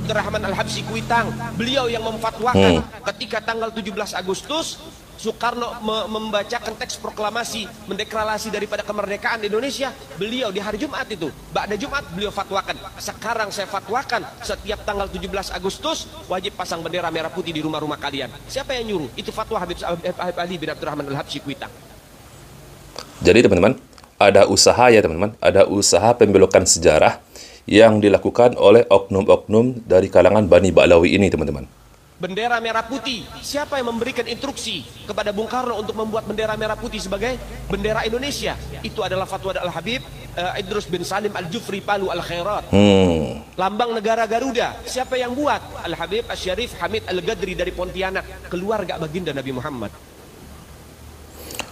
Abdurrahman Al-Habsyi Kuitang. Beliau yang memfatwakan ketika tanggal 17 Agustus Soekarno membacakan teks proklamasi mendeklarasi daripada kemerdekaan Indonesia. Beliau di hari Jumat itu, ba'da Jumat beliau fatwakan. Sekarang saya fatwakan setiap tanggal 17 Agustus wajib pasang bendera merah putih di rumah-rumah kalian. Siapa yang nyuruh? Itu fatwa Habib Ali bin Abdurrahman Al-Habsyi Kuitang. Jadi teman-teman, ada usaha ya teman-teman, ada usaha pembelokan sejarah yang dilakukan oleh oknum-oknum dari kalangan Bani Ba'lawi ini teman-teman. Bendera merah putih, siapa yang memberikan instruksi kepada Bung Karno untuk membuat bendera merah putih sebagai bendera Indonesia? Itu adalah fatwa Al-Habib Idrus bin Salim Al-Jufri Palu Al-Khairat. Lambang negara Garuda, siapa yang buat? Al-Habib Asy-Syarif Hamid Al-Ghadri dari Pontianak, keluarga baginda Nabi Muhammad.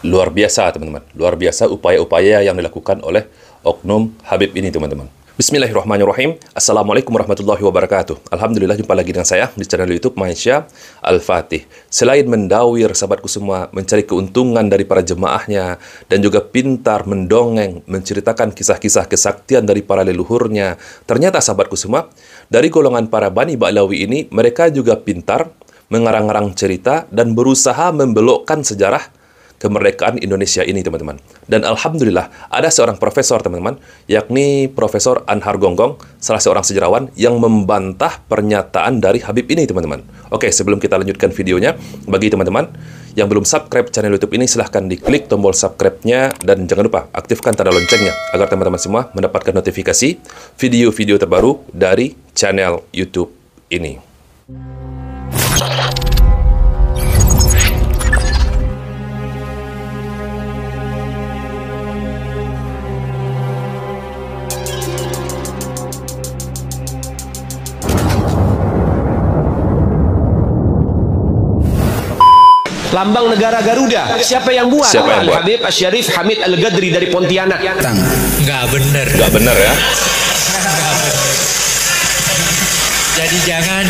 Luar biasa teman-teman, luar biasa upaya-upaya yang dilakukan oleh oknum Habib ini teman-teman. Bismillahirrahmanirrahim. Assalamualaikum warahmatullahi wabarakatuh. Alhamdulillah, jumpa lagi dengan saya di channel YouTube Maisha Al-Fatih. Selain mendawir sahabatku semua, mencari keuntungan dari para jemaahnya, dan juga pintar mendongeng, menceritakan kisah-kisah kesaktian dari para leluhurnya, ternyata sahabatku semua, dari golongan para Bani Ba'lawi ini, mereka juga pintar mengarang-arang cerita dan berusaha membelokkan sejarah kemerdekaan Indonesia ini teman-teman. Dan alhamdulillah ada seorang profesor teman-teman, yakni Profesor Anhar Gonggong, salah seorang sejarawan yang membantah pernyataan dari Habib ini teman-teman. Oke, sebelum kita lanjutkan videonya, bagi teman-teman yang belum subscribe channel YouTube ini, silahkan diklik tombol subscribe-nya dan jangan lupa aktifkan tanda loncengnya agar teman-teman semua mendapatkan notifikasi video-video terbaru dari channel YouTube ini. Lambang negara Garuda, siapa yang buat? Al-Habib Asy-Syarif Hamid Al-Ghadri dari Pontianak. Nggak bener. Nggak bener ya? Jadi jangan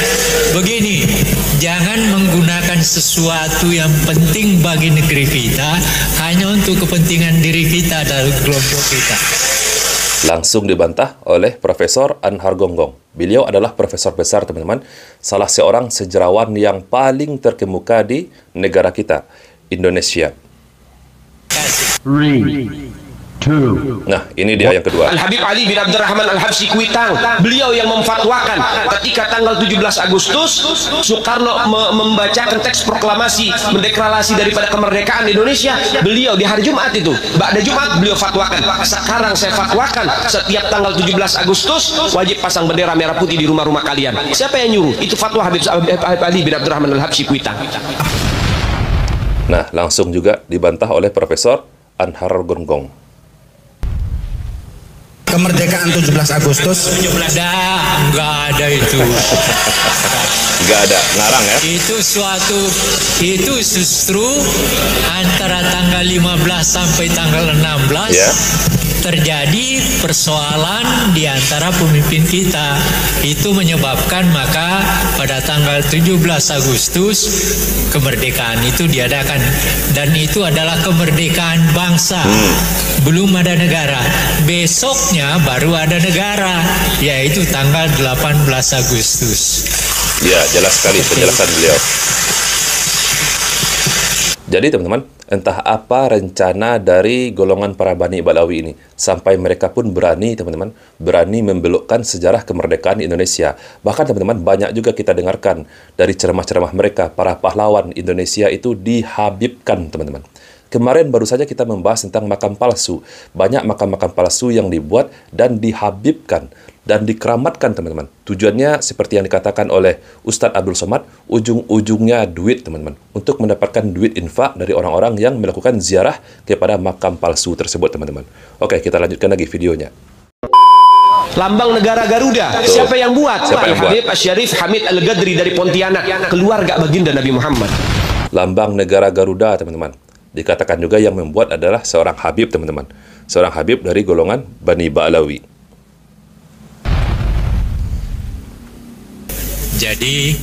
begini, jangan menggunakan sesuatu yang penting bagi negeri kita hanya untuk kepentingan diri kita dan kelompok kita. Langsung dibantah oleh Profesor Anhar Gonggong. Beliau adalah profesor besar teman-teman, salah seorang sejarawan yang paling terkemuka di negara kita, Indonesia. Nah, ini dia yang kedua. Al-Habib Ali bin Abdurrahman Al-Habsyi Kuitang. Beliau yang memfatwakan ketika tanggal 17 Agustus Soekarno membacakan teks proklamasi mendeklarasi daripada kemerdekaan Indonesia. Beliau di hari Jumat itu, ba'da Jumat beliau fatwakan. Sekarang saya fatwakan setiap tanggal 17 Agustus wajib pasang bendera merah putih di rumah-rumah kalian. Siapa yang nyuruh? Itu fatwa Habib Ali bin Abdurrahman Al-Habsyi Kuitang. Nah, langsung juga dibantah oleh Profesor Anhar Gonggong. Kemerdekaan 17 Agustus. Nggak ada itu. Nggak ada, ngarang ya? Itu justru antara tanggal 15 sampai tanggal 16 ya, terjadi persoalan di antara pemimpin kita. Itu menyebabkan maka pada tanggal 17 Agustus kemerdekaan itu diadakan, dan itu adalah kemerdekaan bangsa. Belum ada negara. Besoknya baru ada negara, yaitu tanggal 18 Agustus. Ya, jelas sekali penjelasan beliau. Jadi teman-teman, entah apa rencana dari golongan para Bani Ba'lawi ini, sampai mereka pun berani teman-teman, berani membelokkan sejarah kemerdekaan Indonesia. Bahkan teman-teman, banyak juga kita dengarkan dari ceramah-ceramah mereka, para pahlawan Indonesia itu dihabibkan teman-teman. Kemarin baru saja kita membahas tentang makam palsu. Banyak makam-makam palsu yang dibuat dan dihabibkan dan dikeramatkan teman-teman. Tujuannya seperti yang dikatakan oleh Ustadz Abdul Somad, ujung-ujungnya duit teman-teman. Untuk mendapatkan duit infak dari orang-orang yang melakukan ziarah kepada makam palsu tersebut teman-teman. Oke, kita lanjutkan lagi videonya. Lambang negara Garuda, siapa yang buat? Al-Habib Asy-Syarif Hamid Al-Ghadri dari Pontianak, keluarga baginda Nabi Muhammad. Lambang negara Garuda teman-teman. Dikatakan juga yang membuat adalah seorang Habib teman-teman. Seorang Habib dari golongan Bani Ba'lawi. Jadi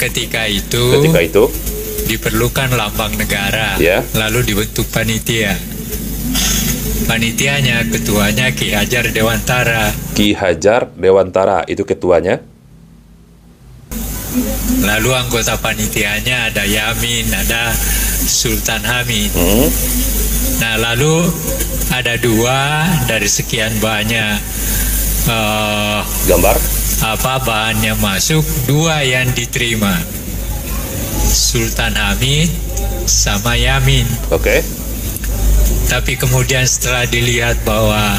ketika itu diperlukan lambang negara, ya, lalu dibentuk panitia. Panitianya, ketuanya Ki Hajar Dewantara. Ki Hajar Dewantara itu ketuanya. Lalu anggota panitianya ada Yamin, ada Sultan Hamid. Nah, lalu ada 2 dari sekian banyak Gambar? bahan yang masuk, 2 yang diterima. Sultan Hamid sama Yamin. Oke. Tapi kemudian setelah dilihat bahwa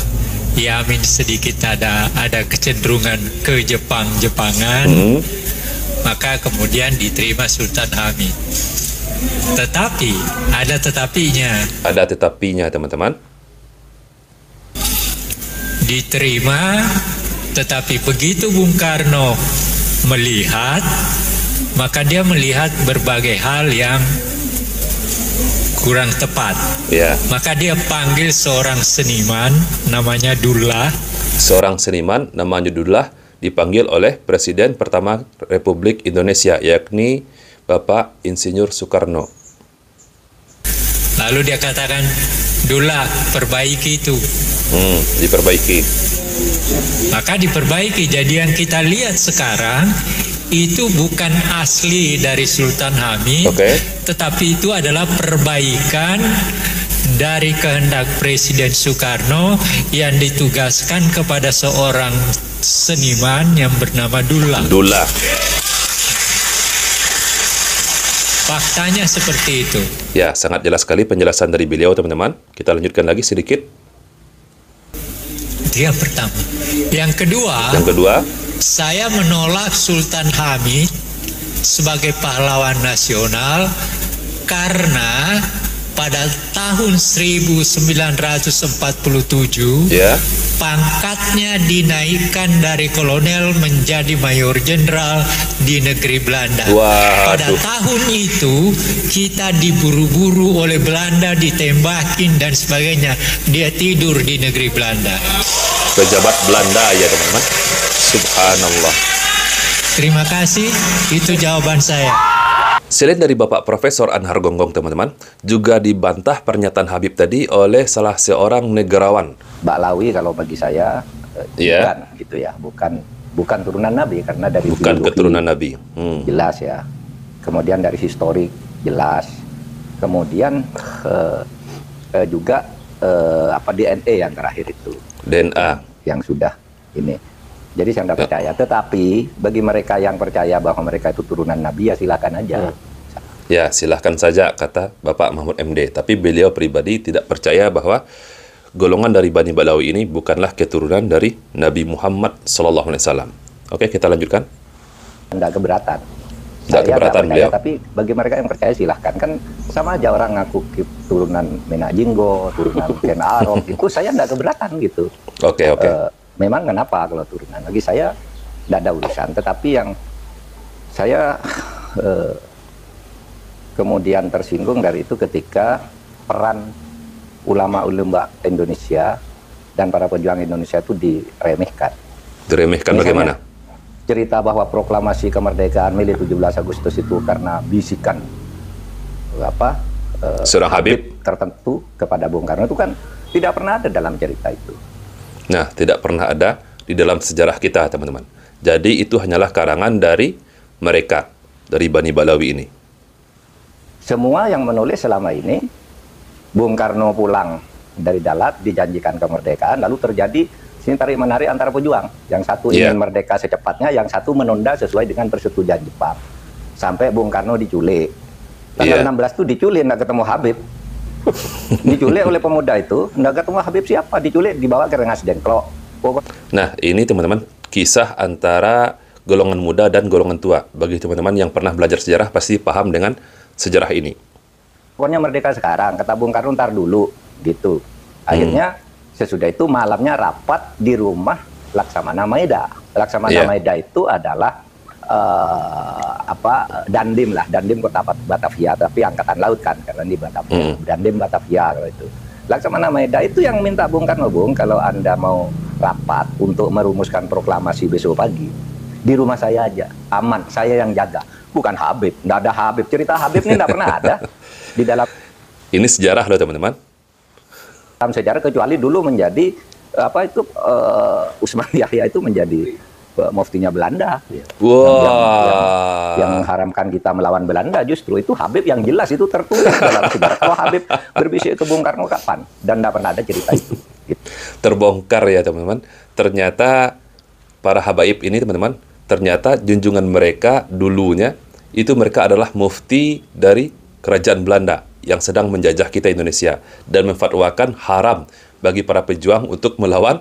Yamin sedikit ada kecenderungan ke Jepangan, maka kemudian diterima Sultan Hamid. Tetapi ada tetapinya. Ada tetapinya, teman-teman. Diterima, tetapi begitu Bung Karno melihat, maka dia melihat berbagai hal yang kurang tepat. Ya. Maka dia panggil seorang seniman namanya Dullah. Seorang seniman namanya Dullah dipanggil oleh Presiden pertama Republik Indonesia, yakni Bapak Insinyur Soekarno. Lalu dia katakan, Dullah, perbaiki itu. Diperbaiki. Maka diperbaiki. Jadi yang kita lihat sekarang itu bukan asli dari Sultan Hamid, tetapi itu adalah perbaikan dari kehendak Presiden Soekarno yang ditugaskan kepada seorang seniman yang bernama Dullah. Faktanya seperti itu. Ya, sangat jelas sekali penjelasan dari beliau, teman-teman. Kita lanjutkan lagi sedikit. Itu yang pertama. Yang kedua, saya menolak Sultan Hamid sebagai pahlawan nasional karena pada tahun 1947 pangkatnya dinaikkan dari kolonel menjadi mayor jenderal di negeri Belanda. Pada tahun itu kita diburu-buru oleh Belanda, ditembakin dan sebagainya. Dia tidur di negeri Belanda. Pejabat Belanda ya, teman-teman. Subhanallah. Terima kasih, itu jawaban saya. Selain dari Bapak Profesor Anhar Gonggong, teman-teman, juga dibantah pernyataan Habib tadi oleh salah seorang negarawan. Baklawi kalau bagi saya bukan gitu ya, bukan turunan Nabi karena dari bukan keturunan Nabi. Jelas ya. Kemudian dari historik jelas. Kemudian juga DNA yang terakhir itu. DNA yang sudah ini. Jadi saya tidak percaya. Tetapi bagi mereka yang percaya bahwa mereka itu turunan Nabi, ya silakan aja. Ya, silahkan saja, kata Bapak Mahmud MD. Tapi beliau pribadi tidak percaya bahwa golongan dari Bani Balawi ini bukanlah keturunan dari Nabi Muhammad SAW. Oke, kita lanjutkan. Tidak keberatan. Tidak keberatan beliau. Tapi bagi mereka yang percaya silahkan. Kan sama aja orang ngaku turunan Menak Jinggo, turunan Ken Arok. Itu saya tidak keberatan gitu. Oke. Memang kenapa kalau turunan? Bagi saya tidak ada urusan. Tetapi yang saya kemudian tersinggung dari itu ketika peran ulama-ulama Indonesia dan para pejuang Indonesia itu diremehkan. Diremehkan bagaimana? Cerita bahwa proklamasi kemerdekaan Mei 17 Agustus itu karena bisikan seorang Habib tertentu kepada Bung Karno itu kan tidak pernah ada dalam cerita itu. Nah, tidak pernah ada di dalam sejarah kita, teman-teman. Jadi itu hanyalah karangan dari mereka, dari Bani Balawi ini. Semua yang menulis selama ini, Bung Karno pulang dari Dalat, dijanjikan kemerdekaan, lalu terjadi sini tarik-menarik antara pejuang. Yang satu ingin merdeka secepatnya, yang satu menunda sesuai dengan persetujuan Jepang. Sampai Bung Karno diculik. Tanggal 16 itu diculik, nggak ketemu Habib. Diculik oleh pemuda itu, nggak ketemu Habib siapa, diculik, dibawa ke Rengas Dengklok. Nah, ini teman-teman, kisah antara golongan muda dan golongan tua. Bagi teman-teman yang pernah belajar sejarah, pasti paham dengan sejarah ini. Pokoknya merdeka sekarang, kata Bung Karno ntar dulu, gitu. Akhirnya, sesudah itu malamnya rapat di rumah Laksamana Maeda. Laksamana Maeda itu adalah Dandim lah, Dandim Kota Batavia, tapi angkatan laut kan, karena di Batavia, Dandim Batavia kalau itu. Laksamana Maeda itu yang minta Bung Karno, Bung, kalau Anda mau rapat untuk merumuskan proklamasi besok pagi, di rumah saya aja, aman, saya yang jaga, bukan Habib, nggak ada Habib, cerita Habib ini nggak pernah ada di dalam. Ini sejarah loh, teman-teman. Dalam sejarah, kecuali dulu menjadi Usman Yahya itu menjadi muftinya Belanda. Wah. Yang mengharamkan kita melawan Belanda justru itu Habib, yang jelas itu tertulis dalam sejarah. Kalau Habib berbisik ke Bung Karno kapan? Dan tidak pernah ada cerita itu. Gitu. Terbongkar ya teman-teman. Ternyata para habaib ini teman-teman, ternyata junjungan mereka dulunya itu mereka adalah mufti dari kerajaan Belanda yang sedang menjajah kita Indonesia dan memfatwakan haram bagi para pejuang untuk melawan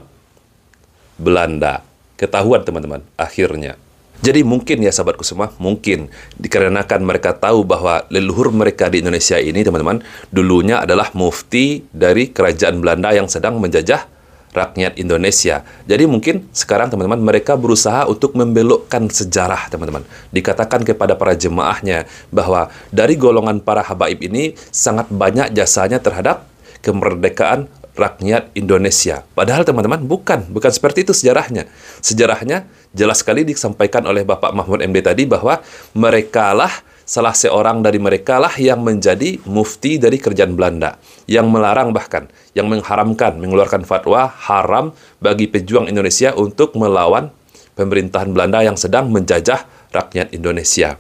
Belanda. Ketahuan teman-teman akhirnya. Jadi mungkin ya sahabatku semua, mungkin dikarenakan mereka tahu bahwa leluhur mereka di Indonesia ini teman-teman dulunya adalah mufti dari kerajaan Belanda yang sedang menjajah rakyat Indonesia. Jadi mungkin sekarang teman-teman mereka berusaha untuk membelokkan sejarah teman-teman. Dikatakan kepada para jemaahnya bahwa dari golongan para habaib ini sangat banyak jasanya terhadap kemerdekaan rakyat Indonesia. Padahal teman-teman bukan seperti itu sejarahnya. Sejarahnya jelas sekali disampaikan oleh Bapak Mahfud MD tadi bahwa merekalah salah seorang dari merekalah yang menjadi mufti dari kerajaan Belanda, yang melarang bahkan, yang mengharamkan, mengeluarkan fatwa haram bagi pejuang Indonesia untuk melawan pemerintahan Belanda yang sedang menjajah rakyat Indonesia.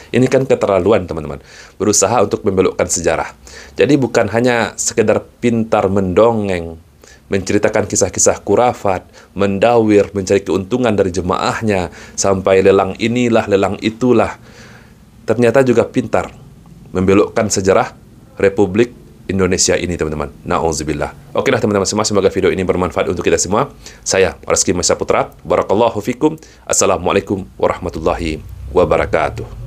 Ini kan keterlaluan teman-teman, berusaha untuk membelokkan sejarah. Jadi bukan hanya sekedar pintar mendongeng, menceritakan kisah-kisah kurafat, mendawir, mencari keuntungan dari jemaahnya, sampai lelang inilah, lelang itulah. Ternyata juga pintar membelokkan sejarah Republik Indonesia ini teman-teman. Na'udzubillah. Oke lah teman-teman semua, semoga video ini bermanfaat untuk kita semua. Saya Reski Maisa Putra, barakallahu fikum. Assalamualaikum warahmatullahi wabarakatuh.